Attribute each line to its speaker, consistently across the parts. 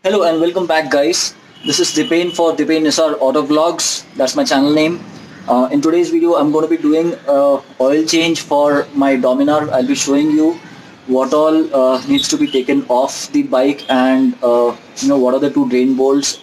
Speaker 1: Hello and welcome back, guys. This is Dipen for Dipen Nisar Auto Vlogs. That's my channel name. In today's video, I'm going to be doing oil change for my Dominar. I'll be showing you what all needs to be taken off the bike and what are the two drain bolts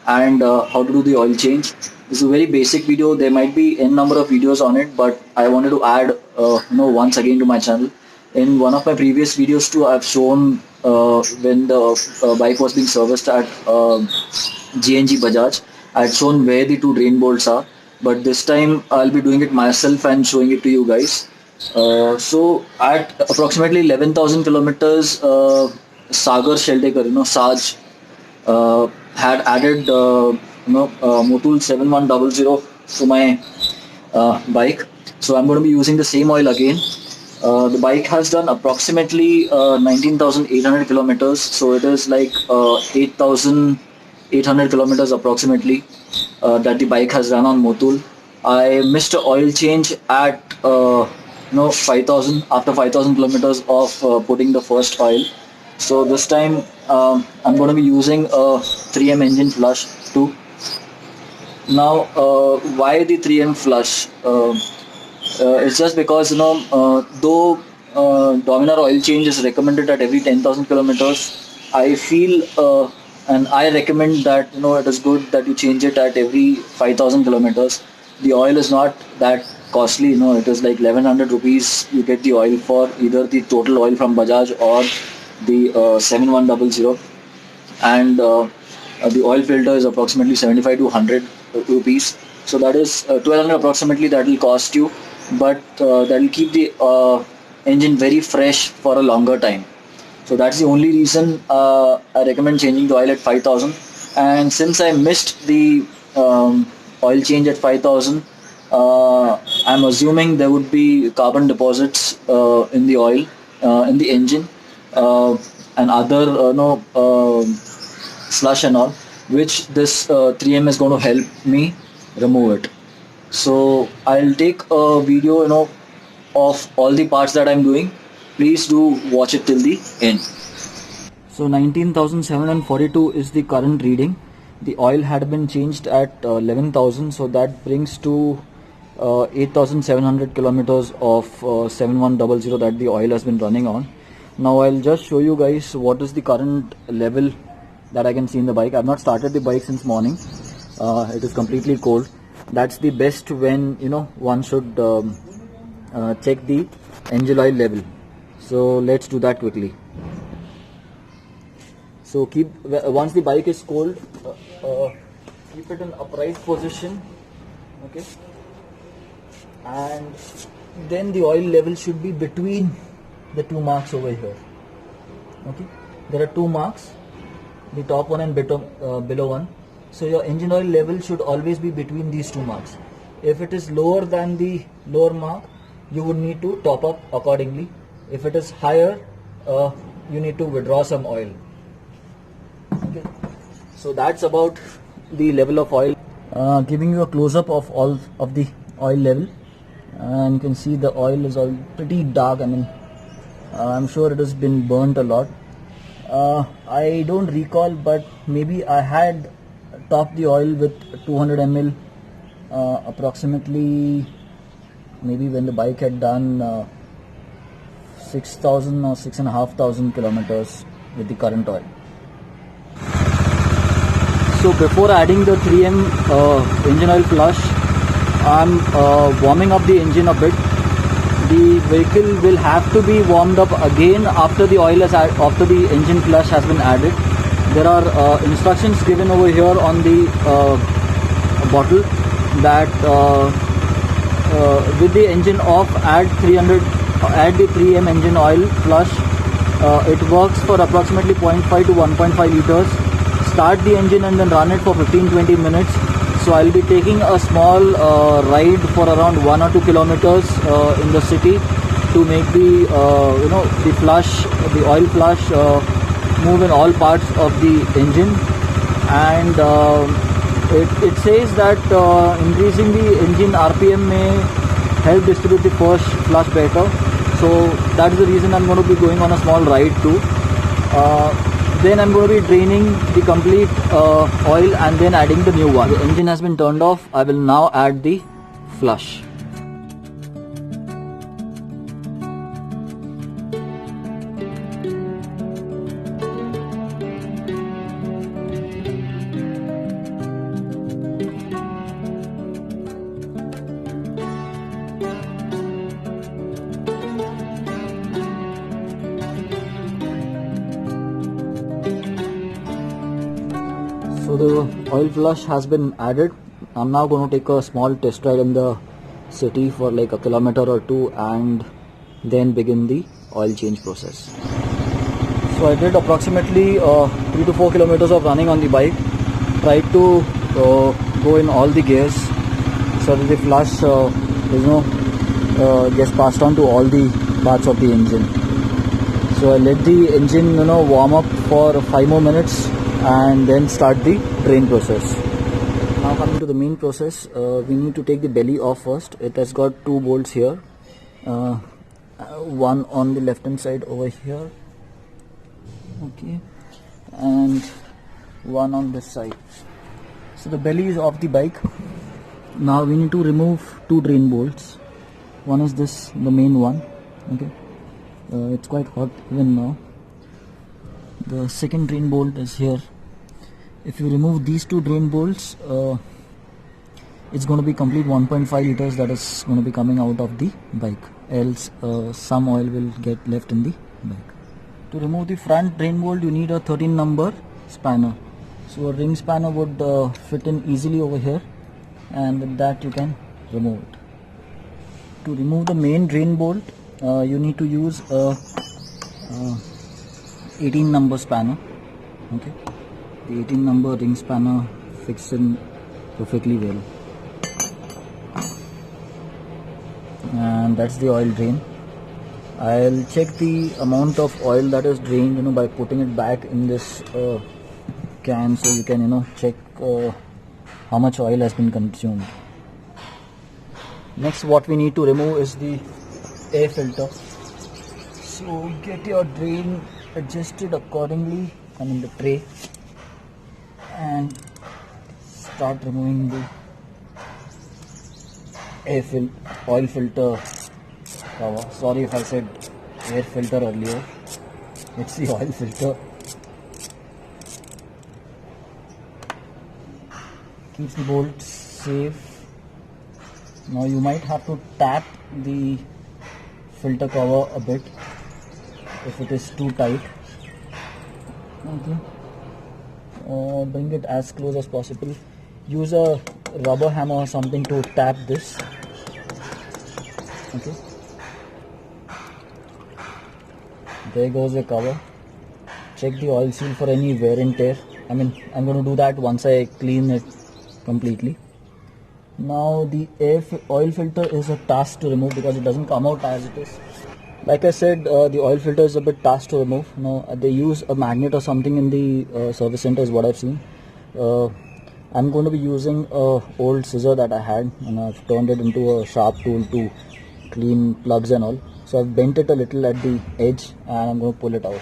Speaker 1: and how to do the oil change. This is a very basic video. There might be n number of videos on it, but I wanted to add once again to my channel. In one of my previous videos too, I've shown when the bike was being serviced at GNG Bajaj. I'd shown where the two drain bolts are, but this time I'll be doing it myself and showing it to you guys. So at approximately 11,000 kilometers, Sagar Sheltekar, Saj, had added Motul 7100 to my bike. So I'm going to be using the same oil again. The bike has done approximately 19,800 kilometers, so it is like 8,800 kilometers approximately that the bike has run on Motul. I missed an oil change at 5,000 after 5,000 kilometers of putting the first oil. So this time I'm going to be using a 3M engine flush too. Now why the 3M flush? It's just because though Dominar oil change is recommended at every 10,000 kilometers, I feel and I recommend that it is good that you change it at every 5,000 kilometers. The oil is not that costly, it is like 1100 rupees. You get the oil for either the total oil from Bajaj or the 7100, and the oil filter is approximately 75 to 100 rupees. So that is 1200 approximately that will cost you, but that will keep the engine very fresh for a longer time. So that's the only reason I recommend changing the oil at 5000. And since I missed the oil change at 5000, I'm assuming there would be carbon deposits in the oil, in the engine, and other slush and all, which this 3M is going to help me remove it. So I'll take a video of all the parts that I'm doing. Please do watch it till the end. So 19,742 is the current reading. The oil had been changed at 11,000, so that brings to 8,700 kilometers of 7100 that the oil has been running on. Now I'll just show you guys what is the current level that I can see in the bike. I've not started the bike since morning. It is completely cold. That's the best when one should check the engine oil level. So let's do that quickly. So once the bike is cold, keep it in upright position, okay, and then the oil level should be between the two marks over here. Okay, there are two marks, the top one and below one. So your engine oil level should always be between these two marks. If it is lower than the lower mark, you would need to top up accordingly. If it is higher, you need to withdraw some oil. Okay, so that's about the level of oil. Giving you a close-up of all of the oil level, and you can see the oil is all pretty dark. I mean, I'm sure it has been burnt a lot. I don't recall, but maybe I had topped the oil with 200 ml approximately, maybe when the bike had done 6,000 or 6,500 kilometers with the current oil. So before adding the 3M engine oil flush, I'm warming up the engine a bit. The vehicle will have to be warmed up again after the after the engine flush has been added. There are instructions given over here on the bottle that with the engine off, add the 3M engine oil flush. It works for approximately 0.5 to 1.5 liters. Start the engine and then run it for 15-20 minutes. So I'll be taking a small ride for around 1 or 2 kilometers in the city to make the the oil flush move in all parts of the engine. And it says that increasing the engine RPM may help distribute the first flush better. So that is the reason I'm going to be going on a small ride too. Then I'm going to be draining the complete oil and then adding the new one. The engine has been turned off. I will now add the flush. So the oil flush has been added. I'm now going to take a small test ride in the city for like a kilometer or two and then begin the oil change process. So I did approximately 3 to 4 kilometers of running on the bike. Tried to go in all the gears so that the flush gets passed on to all the parts of the engine. So I let the engine warm up for 5 more minutes and then start the drain process. Now coming to the main process, we need to take the belly off first. It has got 2 bolts here, one on the left hand side over here, okay, and one on this side. So the belly is off the bike. Now we need to remove 2 drain bolts. One is this, the main one, okay. It's quite hot even now. The second drain bolt is here. If you remove these 2 drain bolts, it's going to be complete 1.5 liters that is going to be coming out of the bike, else some oil will get left in the bike. To remove the front drain bolt, you need a 13 number spanner. So a ring spanner would fit in easily over here, and with that you can remove it. To remove the main drain bolt, you need to use a 18 number spanner, okay. The 18 number ring spanner fits in perfectly well, and that's the oil drain. I'll check the amount of oil that is drained by putting it back in this can, so you can check how much oil has been consumed. Next, what we need to remove is the air filter. So get your drain adjusted accordingly, the tray, and start removing the oil filter cover. Sorry if I said air filter earlier, it's the oil filter. Keeps the bolts safe. Now you might have to tap the filter cover a bit if it is too tight, okay. Bring it as close as possible. Use a rubber hammer or something to tap this, okay. There goes the cover. Check the oil seal for any wear and tear. I'm going to do that once I clean it completely. Now the oil filter is a task to remove because it doesn't come out as it is. Like I said, the oil filter is a bit task to remove. They use a magnet or something in the service center is what I've seen. I'm going to be using a old scissor that I had, and I've turned it into a sharp tool to clean plugs and all. So I've bent it a little at the edge and I'm going to pull it out.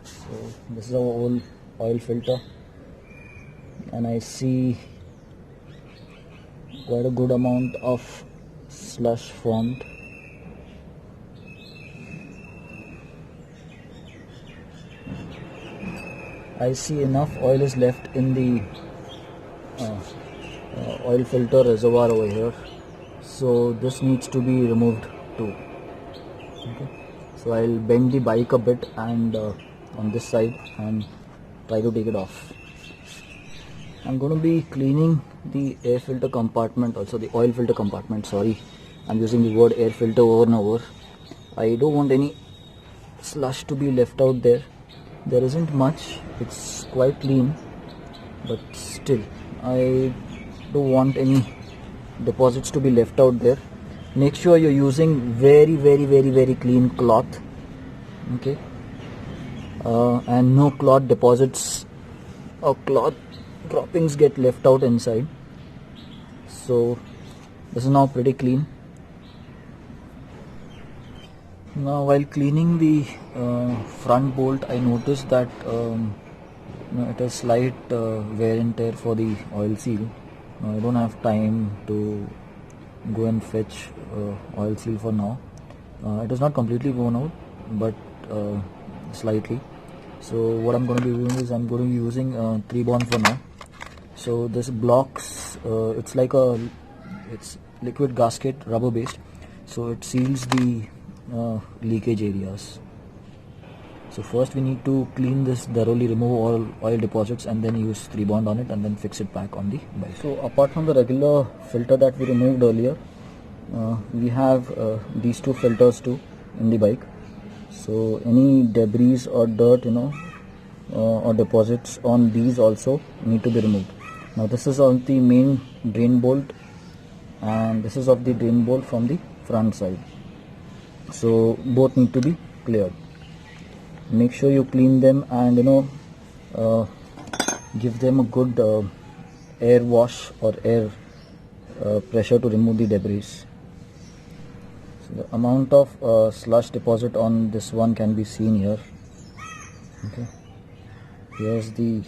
Speaker 1: So this is our old oil filter, and I see quite a good amount of slush formed. I see enough oil is left in the oil filter reservoir over here, so this needs to be removed too, okay. So I'll bend the bike a bit and on this side and try to take it off. I'm going to be cleaning the air filter compartment, also the oil filter compartment, sorry, I'm using the word air filter over and over. I don't want any slush to be left out there. There isn't much, it's quite clean, but still I don't want any deposits to be left out there. Make sure you're using very clean cloth, okay, and no cloth deposits or cloth droppings get left out inside. So this is now pretty clean. Now while cleaning the front bolt, I noticed that it has slight wear and tear for the oil seal. Now I don't have time to go and fetch oil seal for now. It is not completely worn out, but slightly. So what I'm going to be doing is I'm going to be using 3-bond for now. So this blocks, it's like it's liquid gasket, rubber based, so it seals the leakage areas. So first we need to clean this thoroughly, remove all oil deposits, and then use 3-bond on it and then fix it back on the bike. So apart from the regular filter that we removed earlier, we have these two filters too in the bike. So any debris or dirt, or deposits on these also need to be removed. Now this is on the main drain bolt, and this is of the drain bolt from the front side. So both need to be cleared. Make sure you clean them and give them a good air wash or air pressure to remove the debris. So the amount of slush deposit on this one can be seen here. Okay, here's the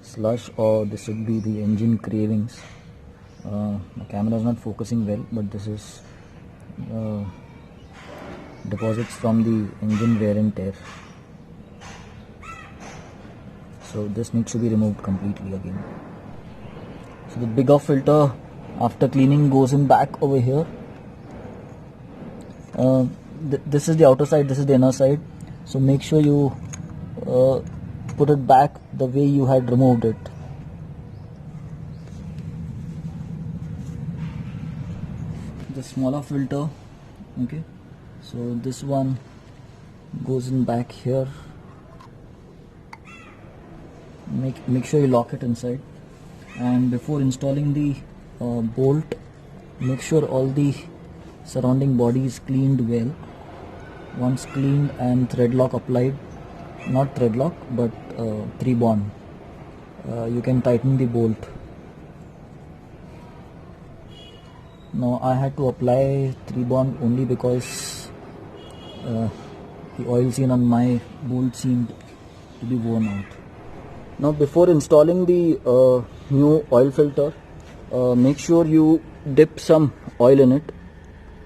Speaker 1: slush, or this would be the engine cravings. The camera is not focusing well, but this is deposits from the engine wear and tear. So this needs to be removed completely again. So the bigger filter after cleaning goes in back over here. This is the outer side, this is the inner side. So make sure you put it back the way you had removed it. The smaller filter, okay, so this one goes in back here. Make sure you lock it inside, and before installing the bolt, make sure all the surrounding body is cleaned well. Once cleaned and thread lock applied, not thread lock but 3-bond, you can tighten the bolt. Now I had to apply 3-bond only because the oil seal on my bolt seemed to be worn out. Now before installing the new oil filter, make sure you dip some oil in it.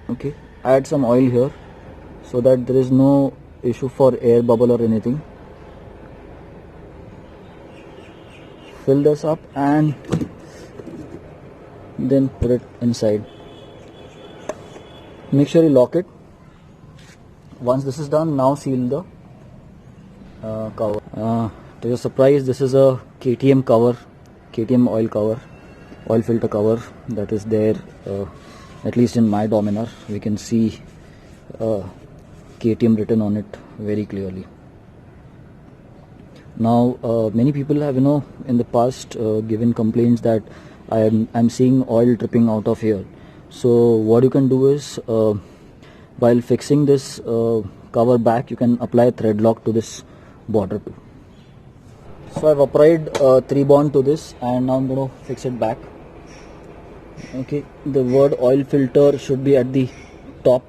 Speaker 1: Okay, add some oil here so that there is no issue for air bubble or anything. Fill this up and then put it inside. Make sure you lock it. Once this is done, now seal the cover. To your surprise, this is a KTM cover, KTM oil cover, oil filter cover that is there. At least in my Dominar, we can see KTM written on it very clearly. Now many people have in the past given complaints that I'm seeing oil dripping out of here. So what you can do is while fixing this cover back, you can apply thread lock to this border too. So I've applied 3-bond to this, and now I'm going to fix it back. Okay, the word oil filter should be at the top.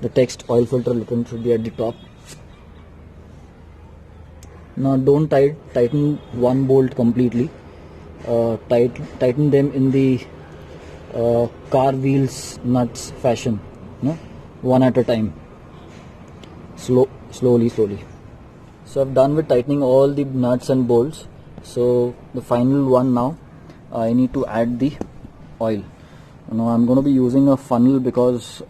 Speaker 1: The text oil filter written should be at the top. Now don't tighten one bolt completely. Tighten them in the car wheels nuts fashion, one at a time, slowly. So I've done with tightening all the nuts and bolts. So the final one now, I need to add the oil. Now I'm going to be using a funnel because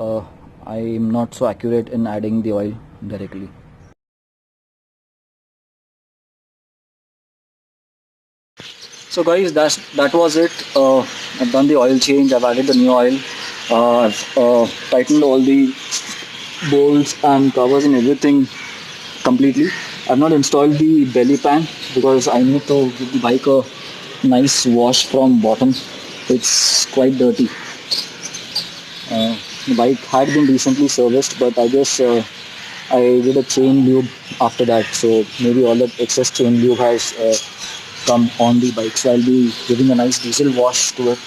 Speaker 1: I'm not so accurate in adding the oil directly. So guys, that was it. I've done the oil change, I've added the new oil, I've tightened all the bolts and covers and everything completely. I've not installed the belly pan because I need to give the bike a nice wash from bottom. It's quite dirty. The bike had been recently serviced, but I guess I did a chain lube after that, so maybe all that excess chain lube has come on the bike. So I'll be giving a nice diesel wash to it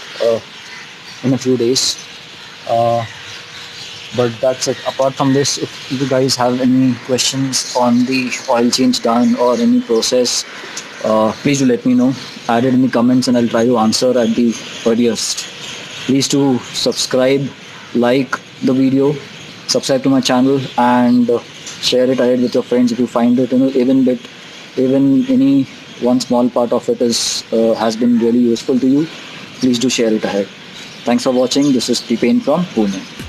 Speaker 1: in a few days. But that's it. Apart from this, if you guys have any questions on the oil change done or any process, please do let me know. Add it in the comments and I'll try to answer at the earliest. Please do subscribe, like the video, subscribe to my channel, and share it ahead with your friends if you find it, even any one small part of it is has been really useful to you. Please do share it ahead. Thanks for watching. This is Tipen from Pune.